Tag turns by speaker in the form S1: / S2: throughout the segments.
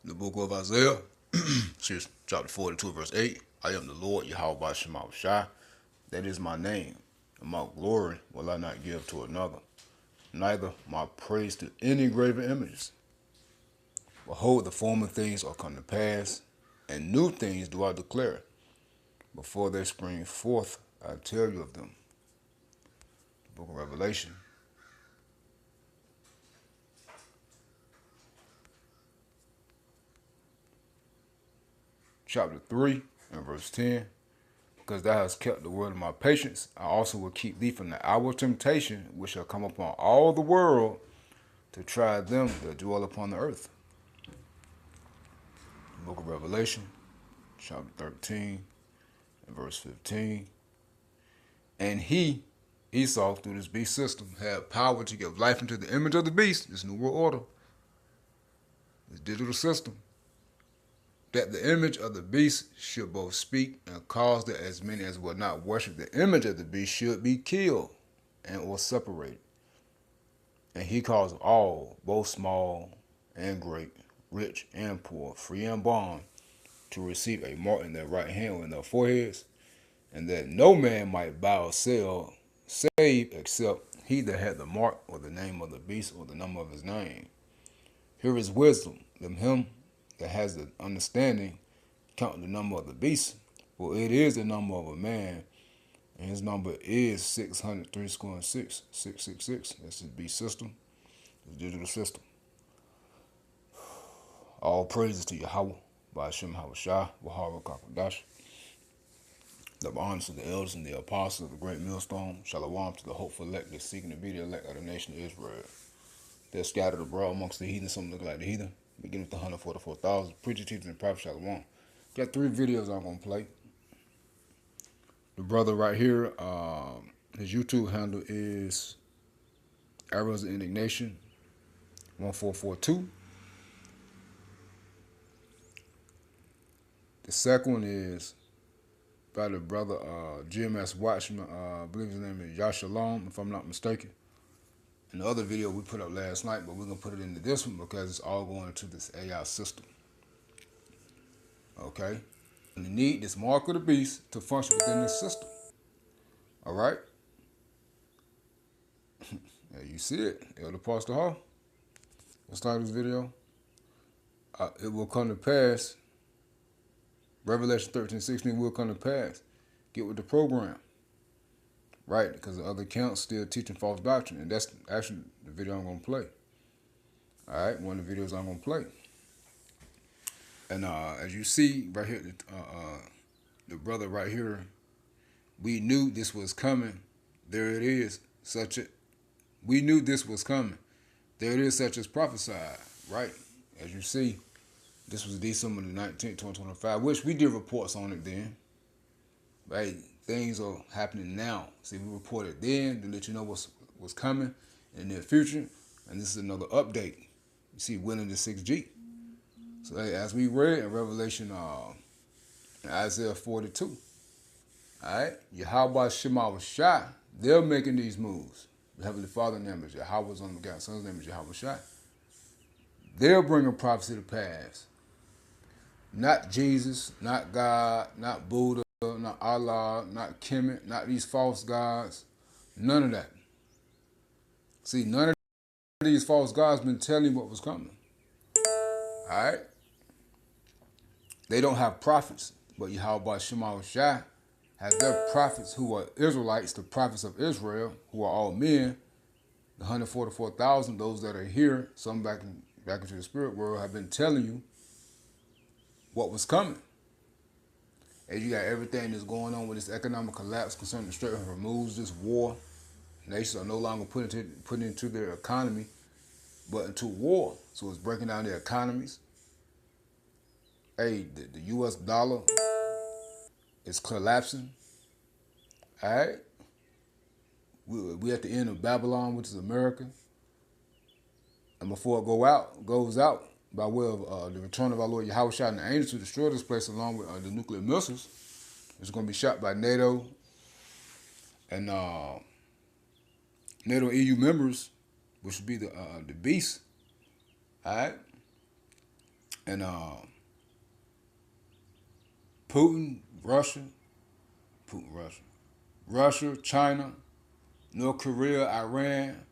S1: The book of Isaiah, chapter 42, verse 8. I am the Lord, Yahweh Shema Shai. That is my name, and my glory will I not give to another, neither my praise to any graven images. Behold, the former things are come to pass, and new things do I declare. Before they spring forth, I tell you of them. The book of Revelation, chapter 3, and verse 10. Because thou hast kept the word of my patience, I also will keep thee from the hour of temptation, which shall come upon all the world to try them that dwell upon the earth. The book of Revelation, chapter 13, and verse 15. And he, Esau, through this beast system, had power to give life into the image of the beast, this new world order, this digital system, that the image of the beast should both speak and cause that as many as will not worship the image of the beast should be killed and or separated. And he caused all, both small and great, rich and poor, free and bond, to receive a mark in their right hand or in their foreheads, and that no man might buy or sell, save except he that had the mark or the name of the beast or the number of his name. Here is wisdom. Let him that has the understanding count the number of the beast, for it is the number of a man, and his number is 603 square and 666. That's the beast system, the digital system. All praises to Yahweh, by Hashem Hawashah, Wahara Kakadash. The honors to the elders and the apostles of the great millstone. Shalom to the hopeful elect that seeking to be the elect of the nation of Israel. They're scattered abroad amongst the heathen, some look like the heathen. Beginning with the 144,000. Preacher, teachers, and prophet Shalom. Got 3 videos I'm going to play. The brother right here, his YouTube handle is Arrows of Indignation 1442. The second one is by the brother GMS Watchman, I believe his name is Yashalom, if I'm not mistaken. And the other video we put up last night, but we're going to put it into this one because it's all going into this AI system. Okay? And you need this mark of the beast to function within this system. All right? Yeah, you see it. Elder Pastor Hall. Let's start this video. It will come to pass. Revelation 13:16 will come to pass. Get with the program. Right? Because the other accounts still teaching false doctrine. And that's actually the video I'm going to play. All right? One of the videos I'm going to play. And as you see right here, the brother right here, we knew this was coming. There it is. We knew this was coming. There it is, such as prophesied. Right? As you see, this was December the 19th, 2025, which we did reports on it then. Right? Things are happening now. See, we reported then to let you know what's coming in the near future. And this is another update. You see, winning the 6G. So hey, as we read in Revelation, in Isaiah 42, all right, Yahweh Shema Shai, they're making these moves. The Heavenly Father's name is Yahweh's on the God, Son's name is Yahweh Shai. They're bringing prophecy to pass. Not Jesus, not God, not Buddha, not Allah, not Kemet, not these false gods. None of that. See, none of these false gods been telling you what was coming. All right? They don't have prophets, but Yahweh Shema Shai has their prophets who are Israelites, the prophets of Israel, who are all men. The 144,000, those that are here, some back into the spirit world, have been telling you what was coming. And you got everything that's going on with this economic collapse concerning the Strait of Hormuz, this war. Nations are no longer putting into their economy, but into war. So it's breaking down their economies. Hey, the U.S. dollar is collapsing. All right? We at the end of Babylon, which is America. And before it goes out, by way of the return of our Lord Yahweh Shai and the angels to destroy this place along with the nuclear missiles, it's going to be shot by NATO and NATO EU members, which would be the beast. All right? And Putin, Russia, China, North Korea, Iran,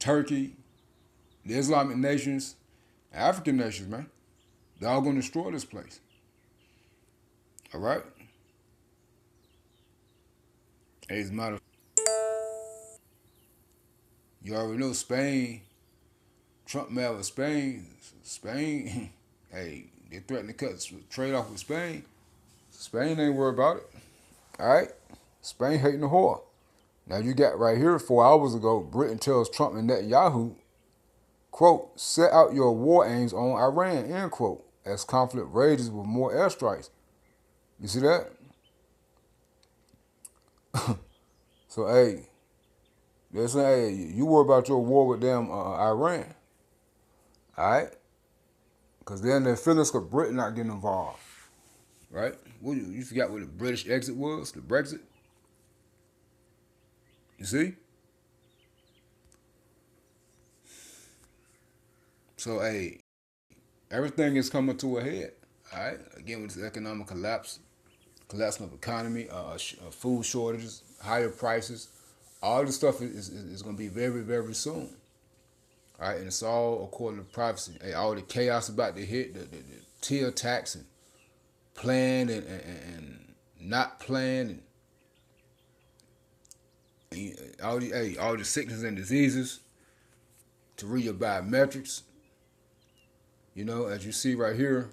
S1: Turkey, the Islamic nations, African nations, man. They're all going to destroy this place. All right? As a matter of you already know Spain, Trump mad with Spain. Spain, hey, they threatened to cut trade off with Spain. Spain ain't worried about it. All right? Spain hating the whore. Now you got right here 4 hours ago, Britain tells Trump and Netanyahu, quote, set out your war aims on Iran, end quote, as conflict rages with more airstrikes. You see that? So, hey, they're saying, hey, you worry about your war with them Iran. All right? Because then their feelings of Britain not getting involved. Right? What, you forgot what the British exit was? The Brexit? You see? So, hey, everything is coming to a head. All right? Again, with this economic collapse of economy, food shortages, higher prices, all this stuff is going to be very, very soon. All right? And it's all according to prophecy. Hey, all the chaos about to hit, the tier tax and planned and not planned, and all the sickness and diseases, to read your biometrics. You know, as you see right here,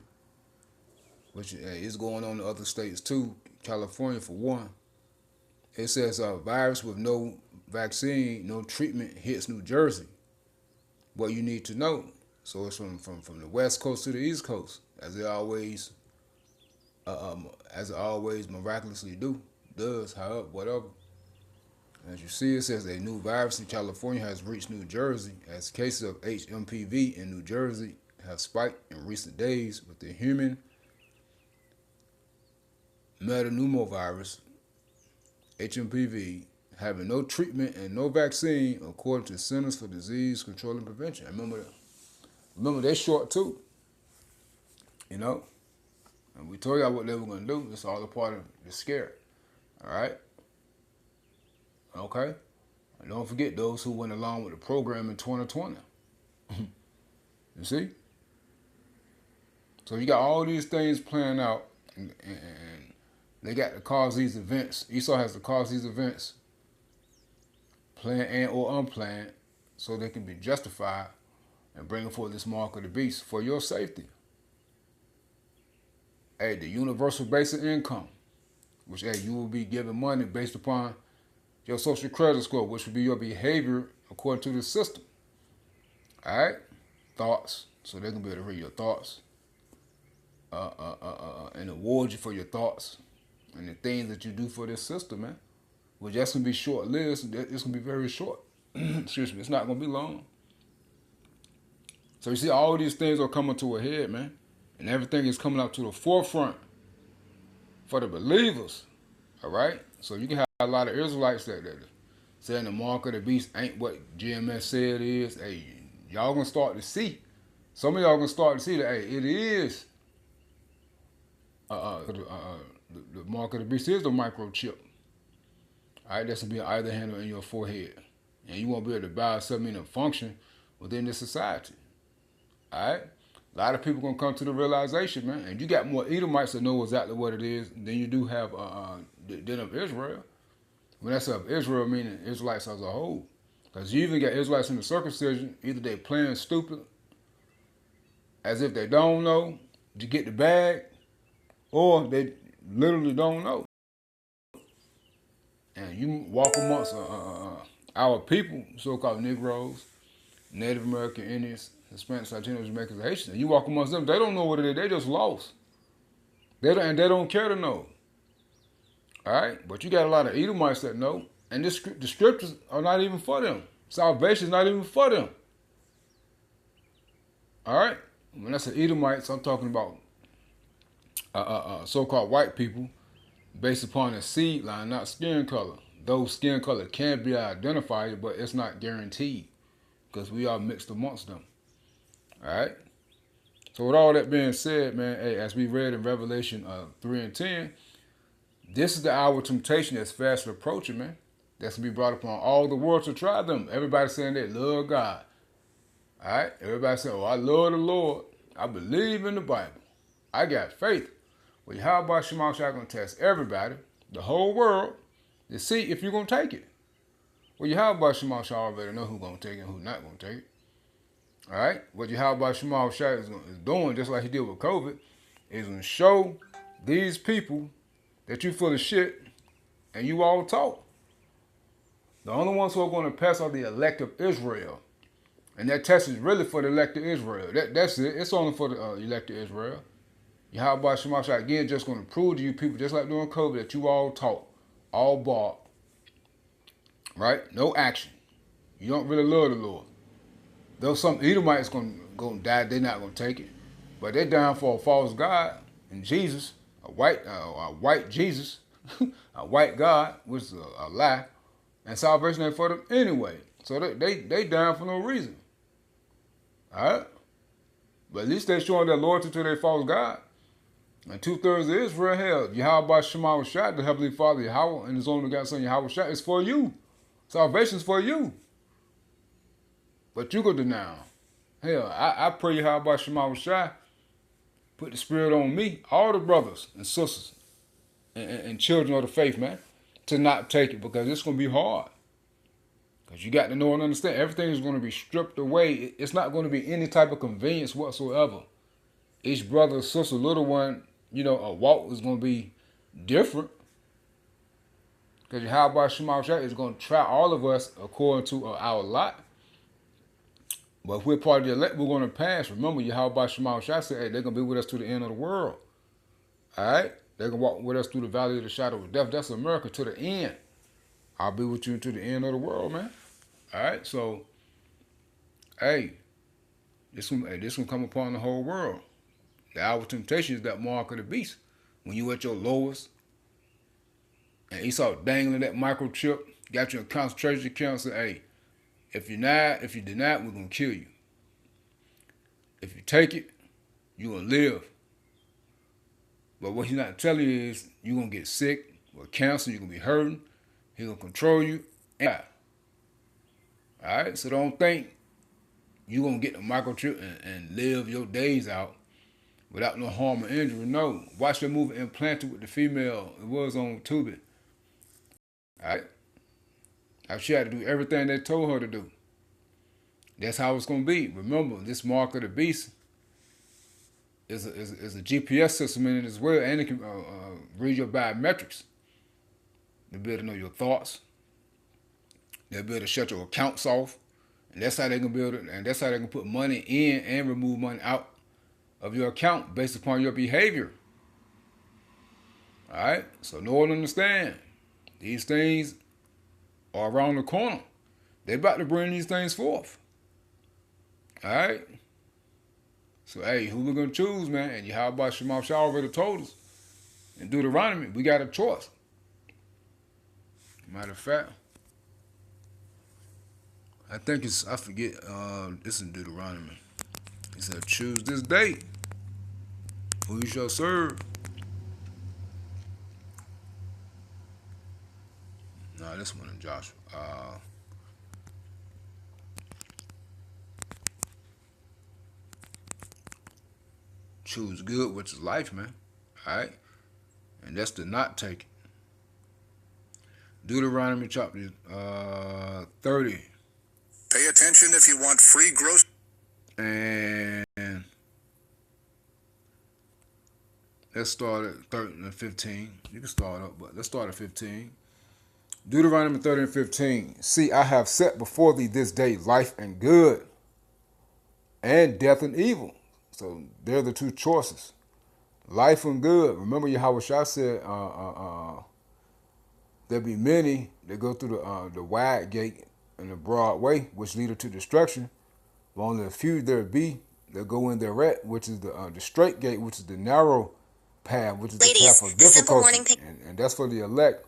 S1: which is going on in other states too, California for one. It says a virus with no vaccine, no treatment hits New Jersey. What you need to know. So it's from the West Coast to the East Coast, as it always miraculously does, however, whatever. As you see, it says a new virus in California has reached New Jersey, as cases of HMPV in New Jersey have spiked in recent days, with the human metapneumovirus, HMPV, having no treatment and no vaccine, according to Centers for Disease Control and Prevention. Remember they're short too. You know? And we told y'all what they were going to do. It's all a part of the scare. All right? Okay? And don't forget those who went along with the program in 2020. You see? So you got all these things playing out, and they got to cause these events. Esau has to cause these events, planned and or unplanned, so they can be justified and bring forth this mark of the beast for your safety. Hey, the universal basic income, which, hey, you will be given money based upon your social credit score, which will be your behavior according to the system. All right? Thoughts, so they can be able to read your thoughts. And award you for your thoughts and the things that you do for this system, man. Well, that's going to be short-lived. It's going to be very short. Excuse me. It's not going to be long. So you see, all these things are coming to a head, man. And everything is coming up to the forefront for the believers. All right? So you can have a lot of Israelites that saying the mark of the beast ain't what GMS said it is. Hey, y'all going to start to see. Some of y'all going to start to see that, hey, it is. The mark of the beast is the microchip. All right, that's going to be either hand or in your forehead. And you won't be able to buy something and function within this society. All right? A lot of people going to come to the realization, man. And you got more Edomites that know exactly what it is than you do have than of Israel. When that's of Israel, meaning Israelites as a whole. Because you even got Israelites in the circumcision, either they playing stupid, as if they don't know, to get the bag, or they literally don't know. And you walk amongst our people, so-called Negroes, Native American Indians, Hispanics, Latinos, Jamaicans, Haitians, and you walk amongst them, they don't know what it is. They just lost. They don't care to know. All right? But you got a lot of Edomites that know, and the scriptures are not even for them. Salvation is not even for them. All right? When I say Edomites, I'm talking about so-called white people based upon a seed line, not skin color. Though skin color can be identified, but it's not guaranteed because we are mixed amongst them. All right? So with all that being said, man, hey, as we read in Revelation 3 and 10, this is the hour of temptation that's fast approaching, man. That's going to be brought upon all the world to try them. Everybody saying they love God. All right? Everybody saying, oh, I love the Lord. I believe in the Bible. I got faith. Well, how about Shema Shai going to test everybody, the whole world, to see if you're going to take it? Well, Yahweh Shema Shai already know who's going to take it and who's not going to take it. All right? What Yahweh Shema Shai is doing, just like he did with COVID, is going to show these people that you full of shit and you all talk. The only ones who are going to pass are the elect of Israel. And that test is really for the elect of Israel. That's it. It's only for the elect of Israel. Yahweh Shema Shai, again, just going to prove to you people, just like during COVID, that you all talk, all bark. Right? No action. You don't really love the Lord. Though some Edomites going to die, they're not going to take it. But they're down for a false God and Jesus, a white Jesus, a white God, which is a lie. And salvation ain't for them anyway. So they down for no reason. All right? But at least they're showing their loyalty to their false God. And 2/3 of Israel, hell, Yahweh Shema Shai, the Heavenly Father, Yahweh, and His only begotten Son, Yahweh Shai, is for you. Salvation is for you. But you go deny Him. Hell, I pray Yahweh Shema Shai, put the Spirit on me, all the brothers and sisters and children of the faith, man, to not take it, because it's going to be hard. Because you got to know and understand, everything is going to be stripped away. It's not going to be any type of convenience whatsoever. Each brother, sister, little one, a walk is going to be different. Because Yahweh Shema Shai is going to try all of us according to our lot. But if we're part of the elect, we're going to pass. Remember, Yahweh Shema Shai said, hey, they're going to be with us to the end of the world. All right? They're going to walk with us through the valley of the shadow of death. That's America to the end. I'll be with you to the end of the world, man. All right? So, hey, this one come upon the whole world. The hour of temptation is that mark of the beast. When you at your lowest, and Esau dangling that microchip, got you in concentration camp, say, hey, if you deny it, we're going to kill you. If you take it, you're going to live. But what he's not telling you is you're going to get sick with cancer, you're going to be hurting, he's going to control you, and die. All right? So don't think you're going to get the microchip and live your days out without no harm or injury. No. Watch that movie Implanted with the female. It was on MOTB. All right? How she had to do everything they told her to do. That's how it's going to be. Remember, this mark of the beast is a GPS system in it as well, and it can read your biometrics. They'll be able to know your thoughts. They'll be able to shut your accounts off, and that's how they can build it. And that's how they can put money in and remove money out of your account based upon your behavior. All right. So know and understand, these things are around the corner. They're about to bring these things forth. All right. So, hey, who we going to choose, man? And Yahweh Shema Shai already told us in Deuteronomy, we got a choice. Matter of fact, I think I forget, it's in Deuteronomy. He said, choose this day who you shall serve. No, this one in Joshua. Choose good, which is life, man. All right? And that's to not take it. Deuteronomy chapter 30.
S2: Pay attention if you want free groceries.
S1: And let's start at 13 and 15. You can start up, but let's start at 15. Deuteronomy 30 and 15. See, I have set before thee this day life and good, and death and evil. So they're the two choices. Life and good. Remember Yahweh Shai said, there'll be many that go through the wide gate and the broad way, which lead to destruction. But only a few there be that go in thereat, which is the straight gate, which is the narrow path, which is the path of difficulty. And that's for the elect.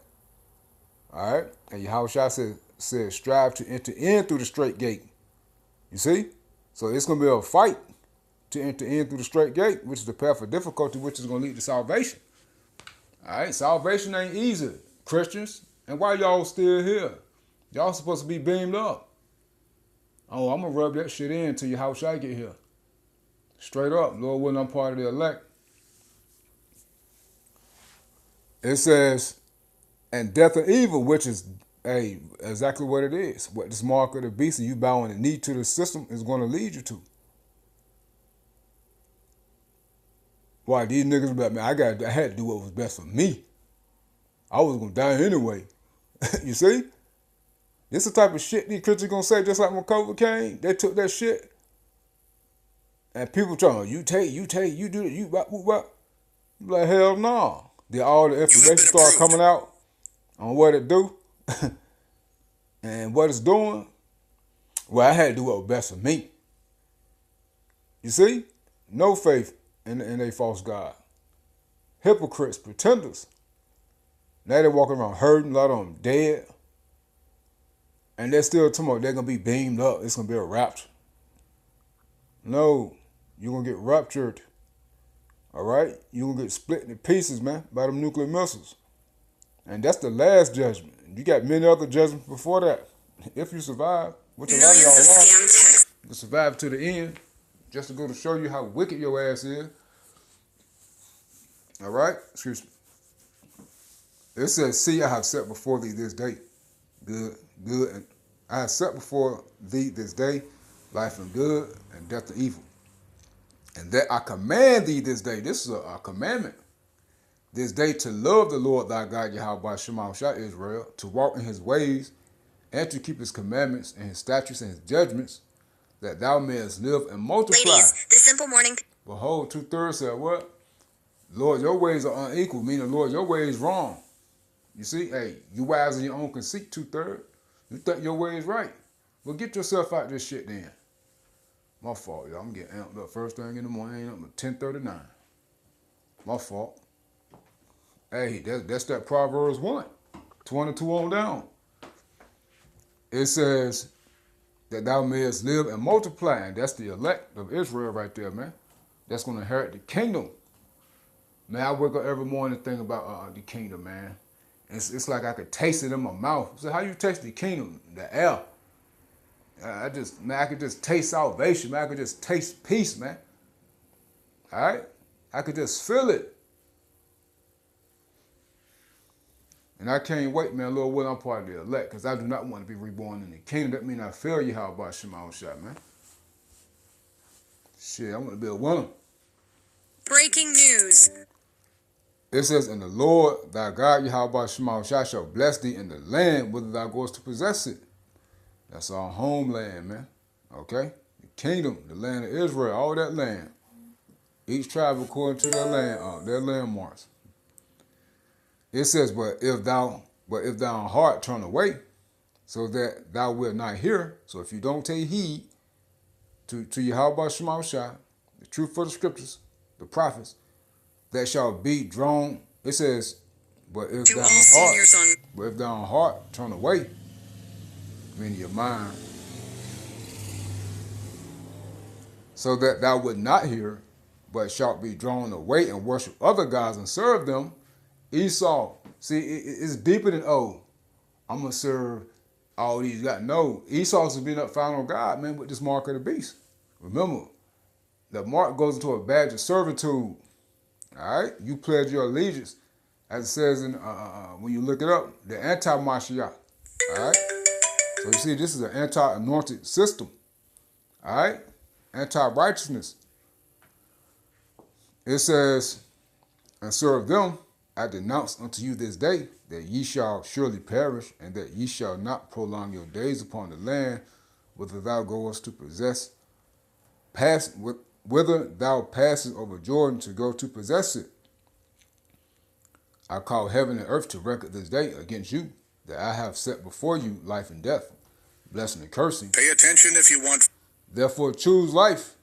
S1: All right? And Yahweh Shai said, strive to enter in through the straight gate. You see? So it's going to be a fight to enter in through the straight gate, which is the path of difficulty, which is going to lead to salvation. All right, salvation ain't easy, Christians. And why y'all still here? Y'all supposed to be beamed up. Oh, I'm going to rub that shit in till your house I get here. Straight up, Lord willing, I'm part of the elect. It says, and death of evil, which is exactly what it is. What this mark of the beast and you bowing the knee to the system is going to lead you to. Why these niggas about, man, I had to do what was best for me. I was going to die anyway. You see? This is the type of shit these Christians going to say, just like when COVID came. They took that shit. And people trying, you do it, you what? Like, hell no. Then all the information start coming out on what it do and what it's doing. Well, I had to do what was best for me. You see? No faith in a false God. Hypocrites, pretenders. Now they walking around hurting, a lot of them dead. And they're still talking about they're going to be beamed up. It's going to be a rapture. No, you're going to get raptured. All right? You're going to get split into pieces, man, by them nuclear missiles. And that's the last judgment. You got many other judgments before that. If you survive, which a lot of y'all are, you survive to the end, just to go to show you how wicked your ass is. All right? Excuse me. It says, see, I have set before thee this day. Good. And I have set before thee this day life and good and death and evil. And that I command thee this day. This is a commandment. This day to love the Lord thy God, Yahweh Shema Shah Israel, to walk in his ways and to keep his commandments and his statutes and his judgments, that thou mayest live and multiply.
S3: Ladies, this simple morning.
S1: Behold, 2/3 said what? Lord, your ways are unequal, meaning, Lord, your way is wrong. You see, hey, you wise in your own conceit, 2/3. You think your way is right. Well, get yourself out this shit then. My fault, y'all. I'm getting amped up first thing in the morning. I'm at 10:39. My fault. Hey, that's that Proverbs 1:22 on down. It says that thou mayest live and multiply. And that's the elect of Israel right there, man. That's going to inherit the kingdom. Man, I wake up every morning and think about the kingdom, man. It's like I could taste it in my mouth. So how you taste the kingdom? The air. I could just taste salvation, man. I could just taste peace, man. All right? I could just feel it. And I can't wait, man, Lord willing, I'm part of the elect, because I do not want to be reborn in the kingdom. That means I fail you, how about Shema Shah, man? Shit, I want to be a winner.
S3: Breaking news.
S1: It says, and the Lord thy God, Yahweh Shema Shah, shall bless thee in the land whither thou goest to possess it. That's our homeland, man. Okay? The kingdom, the land of Israel, all that land. Each tribe according to their landmarks. It says, but if thou in heart turn away, so that thou wilt not hear. So if you don't take heed to Yahweh Shema Shah, the truth of the scriptures, the prophets, that shall be drawn. It says, but if thou in heart turn away, meaning your mind, so that thou would not hear, but shalt be drawn away and worship other gods and serve them. Esau, see, it's deeper than, I'm going to serve all these guys. No, Esau's being up found on God, man, with this mark of the beast. Remember, the mark goes into a badge of servitude. All right? You pledge your allegiance, as it says in when you look it up, the anti-Mashiach. All right? So you see, this is an anti-anointed system. All right? Anti-righteousness. It says, and serve them, I denounce unto you this day that ye shall surely perish, and that ye shall not prolong your days upon the land whither thou goest to possess, whither thou passest over Jordan to go to possess it. I call heaven and earth to record this day against you, that I have set before you life and death, blessing and cursing.
S2: Pay attention if you want.
S1: Therefore choose life,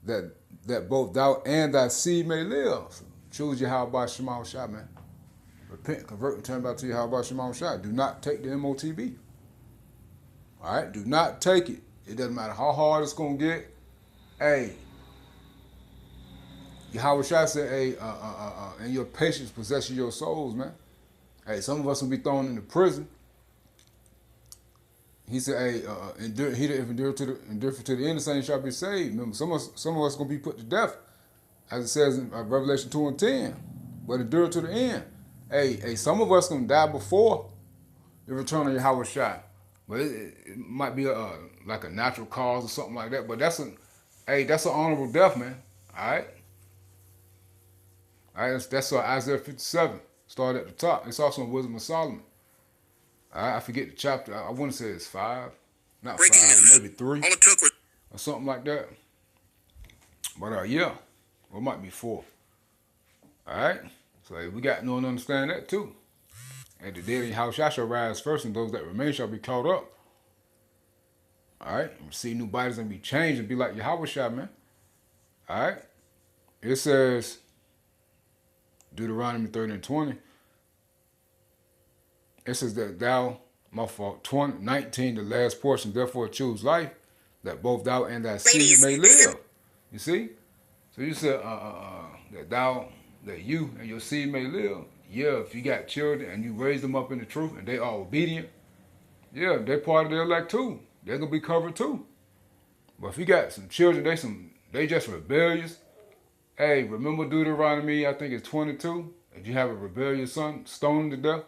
S1: that both thou and thy seed may live. So choose Yahweh Shema Shah, man. Repent, convert, and turn back to Yahweh Shema Shah. Do not take the MOTB. All right? Do not take it. It doesn't matter how hard it's going to get. Hey, Yahweh Shai said, hey, and your patience possesses your souls, man. Hey, some of us will be thrown into prison. He said, hey, endure, he that endure to the end, the same shall be saved. Remember, some of us going to be put to death, as it says in Revelation 2 and 10. But endure to the end. Hey, some of us going to die before the return of Yahweh Shai. But it might be like a natural cause or something like that. But that's an honorable death, man. All right? All right, that's Isaiah 57. Start at the top. It's also in Wisdom of Solomon. All right, I forget the chapter. I want to say it's 5. Not
S2: Breaking
S1: 5,
S2: news.
S1: maybe 3.
S2: All it took was
S1: Or something like that. But yeah, or it might be 4. All right, so hey, we got to know and understand that too. And the dead in house shall rise first, and those that remain shall be caught up. All right, see new bodies and be changed and be like Yahweh Shai, man. All right, it says Deuteronomy 30 and 20. It says that thou, my fault, 19, the last portion, therefore choose life, that both thou and thy seed may live. You see? So you said that you and your seed may live. Yeah, if you got children and you raise them up in the truth and they are obedient, yeah, they're part of the elect too. They're gonna be covered too. But if you got some children, they just rebellious. Hey, remember Deuteronomy, I think it's 22. If you have a rebellious son, stone him to death.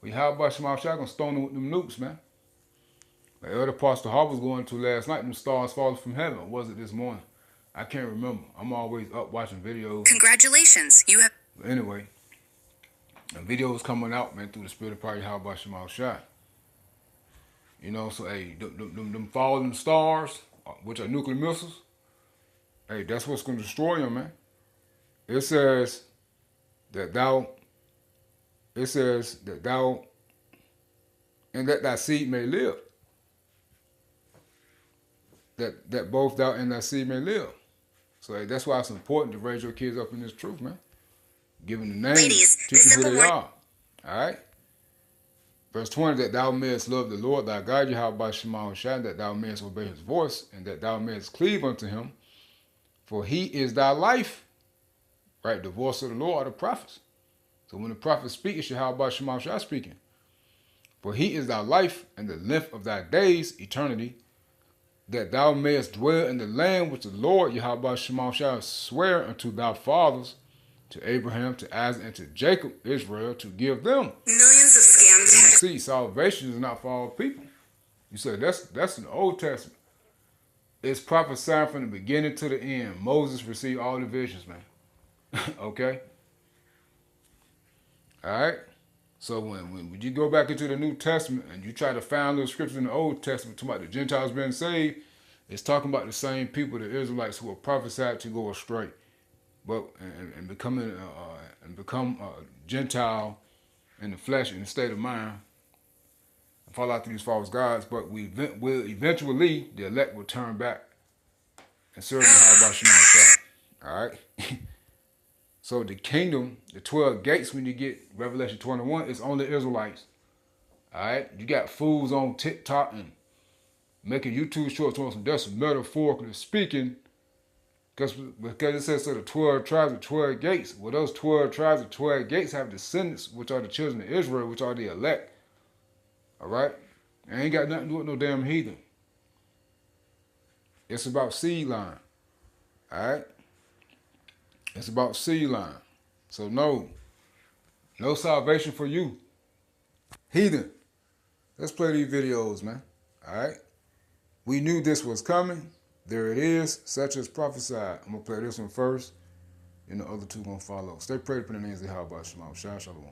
S1: Well, how about Shema Shai gonna stone him with them nukes, man? The other Pastor Hall was going to last night, them stars falling from heaven. Or was it this morning? I can't remember. I'm always up watching videos.
S3: Congratulations, you have.
S1: But anyway, the video was coming out, man, through the spirit of power. How about Shema Shai? You know, so hey, them falling stars, which are nuclear missiles, hey, that's what's going to destroy them, man. It says that thou, and that thy seed may live. That both thou and thy seed may live. So hey, that's why it's important to raise your kids up in this truth, man. Give them the name,
S3: Ladies,
S1: teach them who they are. All right? Verse 20, that thou mayest love the Lord thy God, Yahweh Shema Shai, that thou mayest obey his voice, and that thou mayest cleave unto him, for he is thy life. Right? The voice of the Lord are the prophets. So when the prophets speak, it's Yahweh Shema Shai speaking. For he is thy life, and the length of thy days, eternity, that thou mayest dwell in the land which the Lord Yahweh Shema Shai swear unto thy fathers, to Abraham, to Isaac, and to Jacob, Israel, to give them.
S3: Millions of scams.
S1: See, salvation is not for all people. You said that's in the Old Testament. It's prophesied from the beginning to the end. Moses received all the visions, man. Okay? All right? So when you go back into the New Testament and you try to find little scriptures in the Old Testament talking about the Gentiles being saved, it's talking about the same people, the Israelites, who were prophesied to go astray, but and become a Gentile in the flesh, in the state of mind, and fall out to these false gods. But will eventually the elect will turn back and serve Yahweh Shema Shai. All right. So the kingdom, the 12 gates, when you get Revelation 21, it's only Israelites. All right. You got fools on TikTok and making YouTube shorts on some that's metaphorically speaking. Because it says so the 12 tribes of 12 gates. Well, those 12 tribes of 12 gates have descendants, which are the children of Israel, which are the elect. All right? It ain't got nothing to do with no damn heathen. It's about seed line. All right? It's about seed line. So no salvation for you. Heathen. Let's play these videos, man. All right? We knew this was coming. There it is, such as prophesied. I'm going to play this one first, and the other two going to follow. Stay prayed for the names of Yahweh Shema Shai Shalom.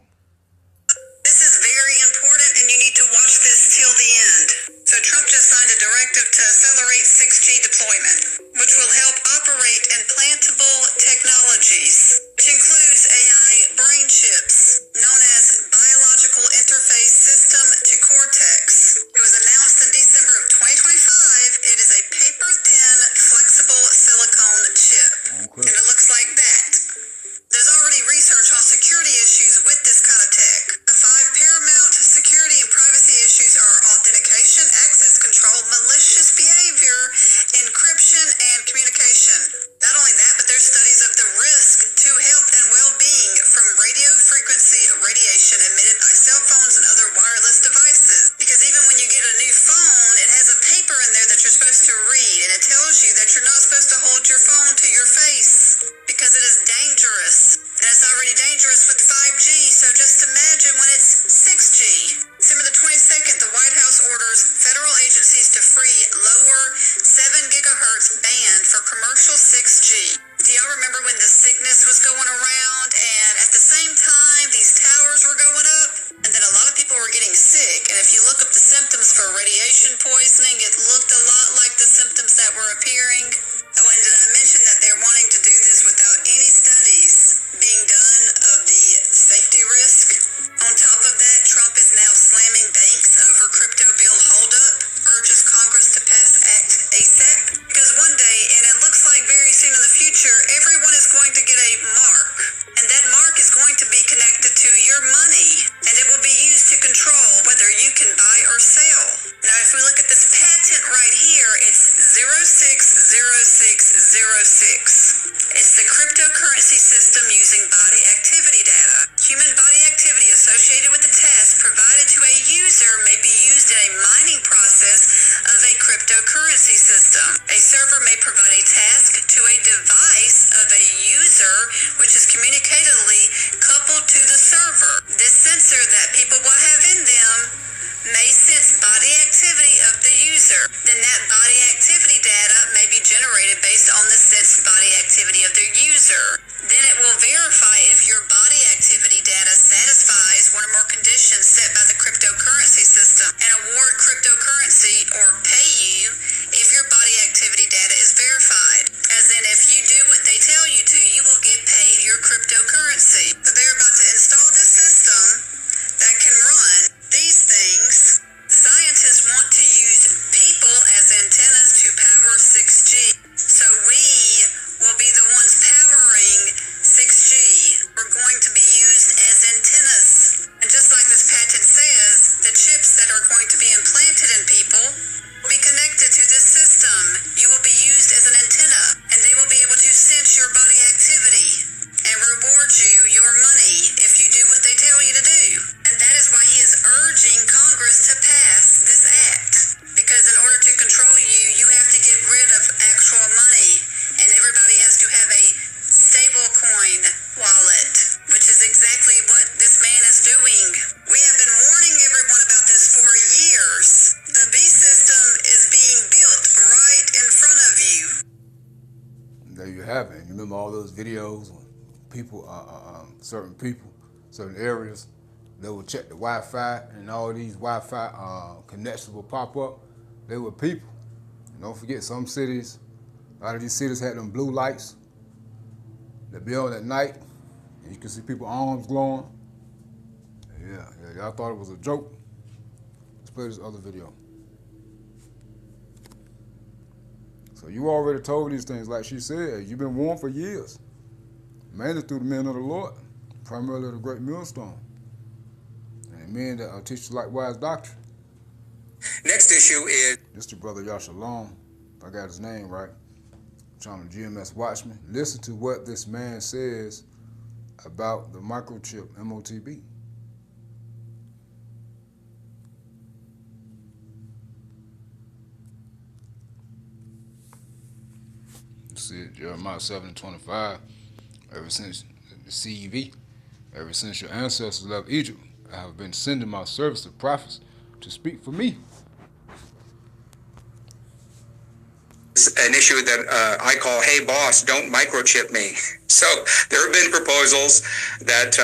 S3: This is very important, and you need to watch this till the end. So Trump just signed a directive to accelerate 6G deployment, which will help operate implantable technologies, which includes AI brain chips, known as Biological Interface System to Cortex. It was announced in December of 2025. It is a paper-thin, flexible silicone chip, and it looks like that. There's already research on security issues with this kind of tech. The 5 paramount security and privacy issues are authentication, access control, malicious behavior, encryption, and communication communication. Not only that, but there's studies of the risk to health and well-being from radio frequency radiation emitted by cell phones and other wireless devices. Because even when you get a new phone, it has a paper in there that you're supposed to read, and it tells you that you're not supposed to hold your phone to your face because it is dangerous. And it's already dangerous with 5G, so just imagine when it's 6G. December the 22nd, the White House orders federal agencies to free lower 7 gigahertz band for commercial 6G. Do y'all remember when the sickness was going around and at the same time these towers were going up? And then a lot of people were getting sick. And if you look up the symptoms for radiation poisoning, it looked a lot like the symptoms that were appearing. Oh, and did I mention that they're wanting to do this without any studies being done of the safety risk? On top of that, Trump is now slamming banks over crypto bill holdup, urges Congress to pass Act ASAP. Because one day, and it looks like very soon in the future, everyone is going to get a mark. And that mark is going to be connected to your money. And it will be used to control whether you can buy or sell. Now, if we look at this patent right here, it's 060606. It's the cryptocurrency system using body activity data. Human body activity associated with the task provided to a user may be used in a mining process of a cryptocurrency system. A server may provide a task to a device of a user, which is communicatively coupled to the server. This sensor that people will have in them may sense body activity of the user. Then that body activity data may be generated based on the sensed body activity of the user. Then it will verify if your body activity data satisfies one or more conditions set by the cryptocurrency system and award cryptocurrency or pay you if your body activity data is verified. As in, if you do what they tell you to, you will get paid your cryptocurrency. So they're about to install this system that can run these things. Scientists want to use people as antennas to power 6G. So we will be the ones powering 6G. We're going to be used as antennas. And just like this patent says, the chips that are going to be implanted in people will be connected to this system. You will be used as an antenna, and they will be able to sense your body activity and reward you your money if you do what they tell you to do. And that is why he is urging Congress to pass this act. Because in order to control you, you have to get rid of actual money, and everybody has to have a stable coin wallet, which is exactly what this man is doing. We have been warning everyone about this for years. The beast system is being built right in front of you.
S1: There you have it. You remember all those videos when people, certain areas, they would check the Wi-Fi, and all these Wi-Fi connections will pop up. They were people. And don't forget, some cities, a lot of these cities had them blue lights. They'd be on at night, and you can see people's arms glowing. Yeah, y'all thought it was a joke. Let's play this other video. So you already told these things, like she said. You've been warned for years, mainly through the men of the Lord, primarily the great millstone, and men that teach the likewise doctrine.
S4: Next issue is
S1: This your brother Yashalom, if I got his name right, trying to GMS watch me. Listen to what this man says about the microchip MOTB. You see it, Jeremiah 7:25. Ever since the CEV, ever since your ancestors left Egypt, I have been sending my servants, the prophets, to speak for me.
S4: an issue that I call, hey boss, don't microchip me. So there have been proposals that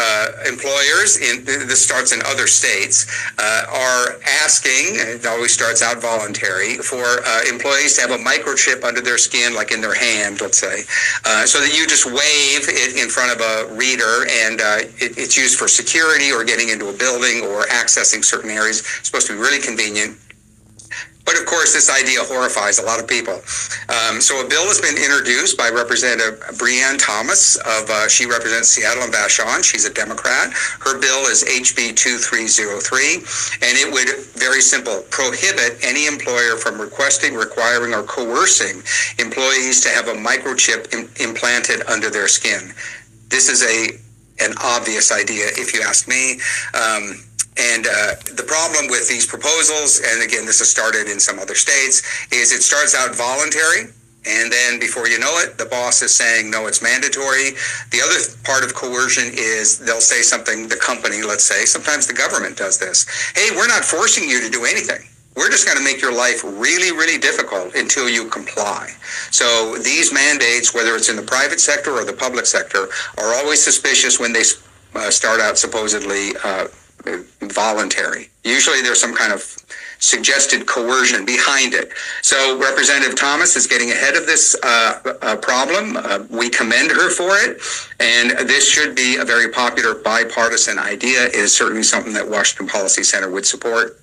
S4: employers, this starts in other states, are asking, it always starts out voluntary, for employees to have a microchip under their skin, like in their hand, let's say, so that you just wave it in front of a reader, and it's used for security or getting into a building or accessing certain areas. It's supposed to be really convenient. But of course, this idea horrifies a lot of people. So a bill has been introduced by Representative Breanne Thomas she represents Seattle and Vashon. She's a Democrat. Her bill is HB 2303, and it would, very simple, prohibit any employer from requesting, requiring, or coercing employees to have a microchip implanted under their skin. This is an obvious idea, if you ask me. The problem with these proposals, and again, this has started in some other states, is it starts out voluntary, and then before you know it, the boss is saying, no, it's mandatory. The other part of coercion is they'll say something, the company, let's say, sometimes the government does this. Hey, we're not forcing you to do anything. We're just going to make your life really, really difficult until you comply. So these mandates, whether it's in the private sector or the public sector, are always suspicious when they start out supposedly voluntary. Usually there's some kind of suggested coercion behind it. So Representative Thomas is getting ahead of this problem. We commend her for it, and this should be a very popular bipartisan idea. It is certainly something that Washington Policy Center would support.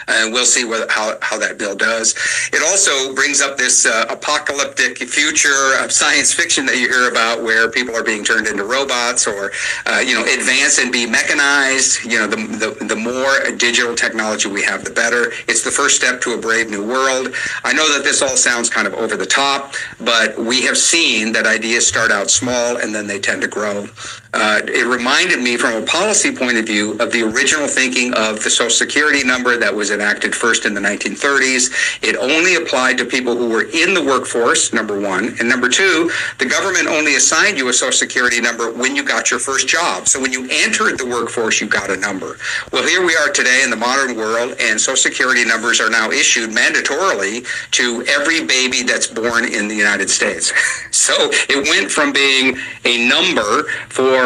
S4: And we'll see how that bill does. It also brings up this apocalyptic future of science fiction that you hear about, where people are being turned into robots or, advance and be mechanized. The more digital technology we have, the better. It's the first step to a brave new world. I know that this all sounds kind of over the top, but we have seen that ideas start out small and then they tend to grow. It reminded me, from a policy point of view, of the original thinking of the Social Security number that was enacted first in the 1930s. It only applied to people who were in the workforce, number one. And number two, the government only assigned you a Social Security number when you got your first job. So when you entered the workforce, you got a number. Well, here we are today in the modern world, and Social Security numbers are now issued mandatorily to every baby that's born in the United States. So it went from being a number for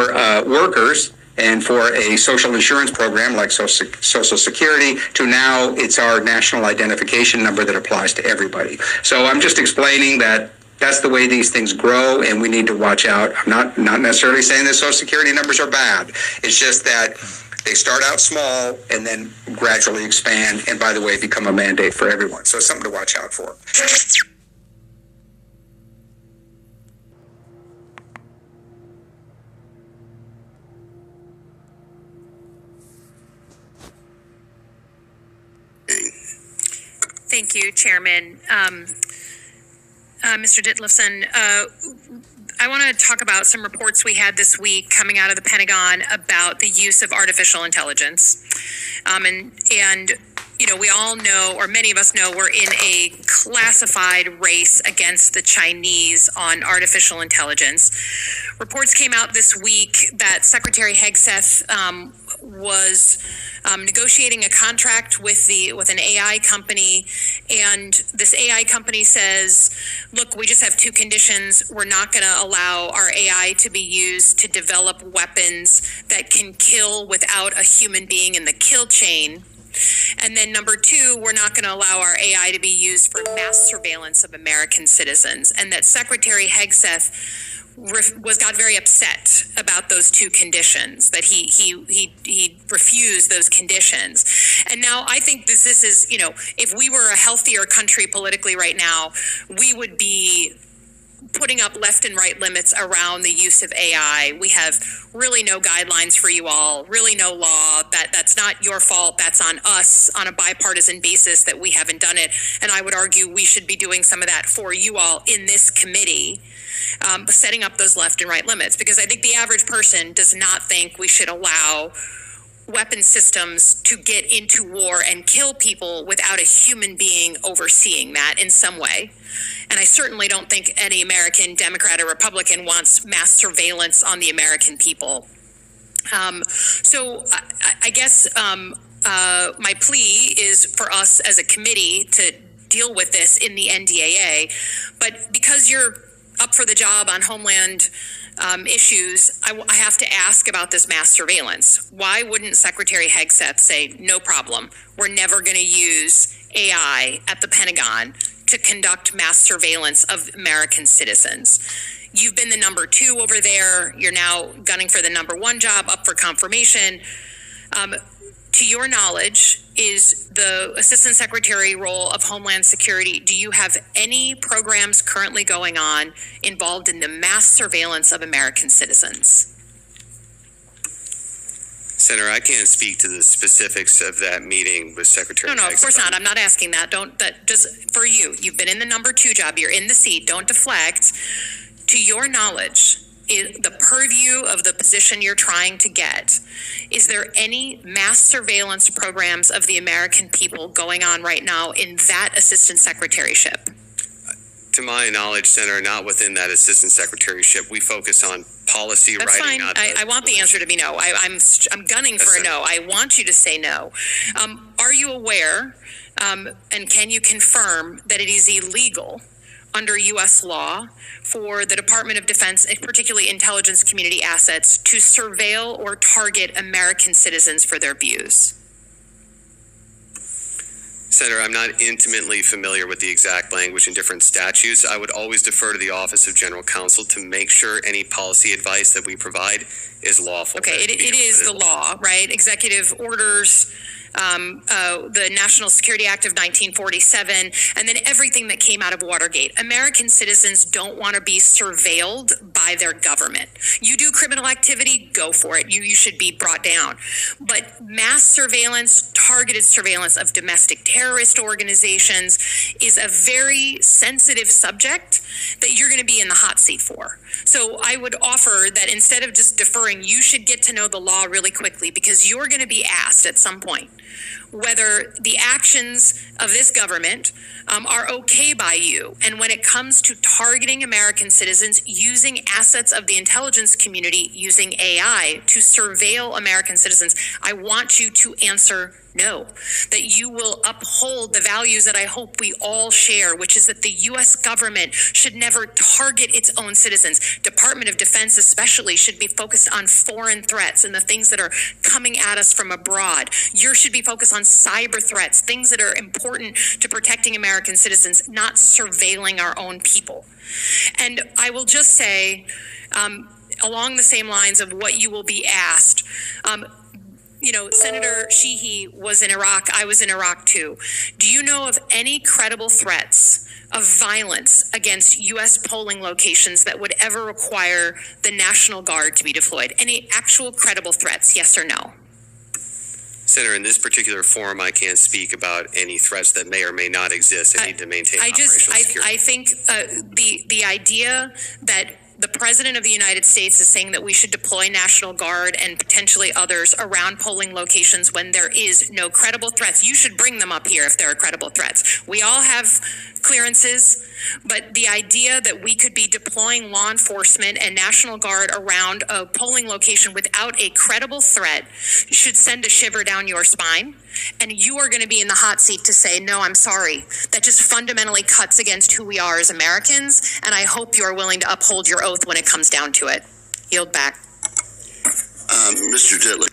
S4: workers and for a social insurance program like Social Security to now it's our national identification number that applies to everybody. So I'm just explaining that that's the way these things grow, and we need to watch out. I'm not necessarily saying that Social Security numbers are bad. It's just that they start out small and then gradually expand, and by the way, become a mandate for everyone. So it's something to watch out for.
S5: Thank you, Chairman. Mr. Ditlevson, I want to talk about some reports we had this week coming out of the Pentagon about the use of artificial intelligence. We all know, or many of us know, we're in a classified race against the Chinese on artificial intelligence. Reports came out this week that Secretary Hegseth was negotiating a contract with an AI company, and this AI company says, look, we just have two conditions. We're not going to allow our AI to be used to develop weapons that can kill without a human being in the kill chain. And then number two, we're not going to allow our AI to be used for mass surveillance of American citizens. And that Secretary Hegseth got very upset about those two conditions, that he refused those conditions. And now I think this is, if we were a healthier country politically right now, we would be putting up left and right limits around the use of AI. We have really no guidelines for you all, really no law. That's not your fault. That's on us on a bipartisan basis that we haven't done it. And I would argue we should be doing some of that for you all in this committee, setting up those left and right limits, because I think the average person does not think we should allow weapon systems to get into war and kill people without a human being overseeing that in some way. And I certainly don't think any American Democrat or Republican wants mass surveillance on the American people. So I guess my plea is for us as a committee to deal with this in the NDAA. But because you're up for the job on Homeland issues, I have to ask about this mass surveillance. Why wouldn't Secretary Hegseth say, no problem, we're never going to use AI at the Pentagon to conduct mass surveillance of American citizens? You've been the number two over there. You're now gunning for the number one job, up for confirmation. to your knowledge, is the Assistant Secretary role of Homeland Security, do you have any programs currently going on involved in the mass surveillance of American citizens?
S6: Senator, I can't speak to the specifics of that meeting with Secretary.
S5: No, of course not. I'm not asking that. Just for you. You've been in the number 2 job. You're in the seat. Don't deflect. To your knowledge, the purview of the position you're trying to get, is there any mass surveillance programs of the American people going on right now in that assistant secretaryship?
S6: To my knowledge, Senator, not within that assistant secretaryship. We focus on policy
S5: That's
S6: writing.
S5: Fine. I want the answer to be no. I'm gunning for a no. I want you to say no. Are you aware, and can you confirm that it is illegal under U.S. law for the Department of Defense, and particularly intelligence community assets, to surveil or target American citizens for their views?
S6: Senator, I'm not intimately familiar with the exact language in different statutes. I would always defer to the Office of General Counsel to make sure any policy advice that we provide is lawful.
S5: Okay, it is the law, right? Executive orders, the National Security Act of 1947, and then everything that came out of Watergate. American citizens don't want to be surveilled by their government. You do criminal activity, go for it. You should be brought down. But mass surveillance, targeted surveillance of domestic terrorist organizations is a very sensitive subject that you're going to be in the hot seat for. So I would offer that instead of just deferring, you should get to know the law really quickly, because you're going to be asked at some point whether the actions of this government are okay by you. And when it comes to targeting American citizens, using assets of the intelligence community, using AI to surveil American citizens, I want you to answer no, that you will uphold the values that I hope we all share, which is that the U.S. government should never target its own citizens. Department of Defense especially should be focused on foreign threats and the things that are coming at us from abroad. You should be focused on cyber threats, things that are important to protecting American citizens, not surveilling our own people. And I will just say, along the same lines of what you will be asked, Senator Sheehy was in Iraq. I was in Iraq too. Do you know of any credible threats of violence against U.S. polling locations that would ever require the National Guard to be deployed? Any actual credible threats, yes or no?
S6: Senator, in this particular forum, I can't speak about any threats that may or may not exist. I need to maintain operational security.
S5: I think the idea that the President of the United States is saying that we should deploy National Guard and potentially others around polling locations when there is no credible threats. You should bring them up here if there are credible threats. We all have clearances, but the idea that we could be deploying law enforcement and National Guard around a polling location without a credible threat should send a shiver down your spine. And you are going to be in the hot seat to say, no, I'm sorry. That just fundamentally cuts against who we are as Americans. And I hope you are willing to uphold your oath when it comes down to it. Yield back.
S7: Mr. Titley.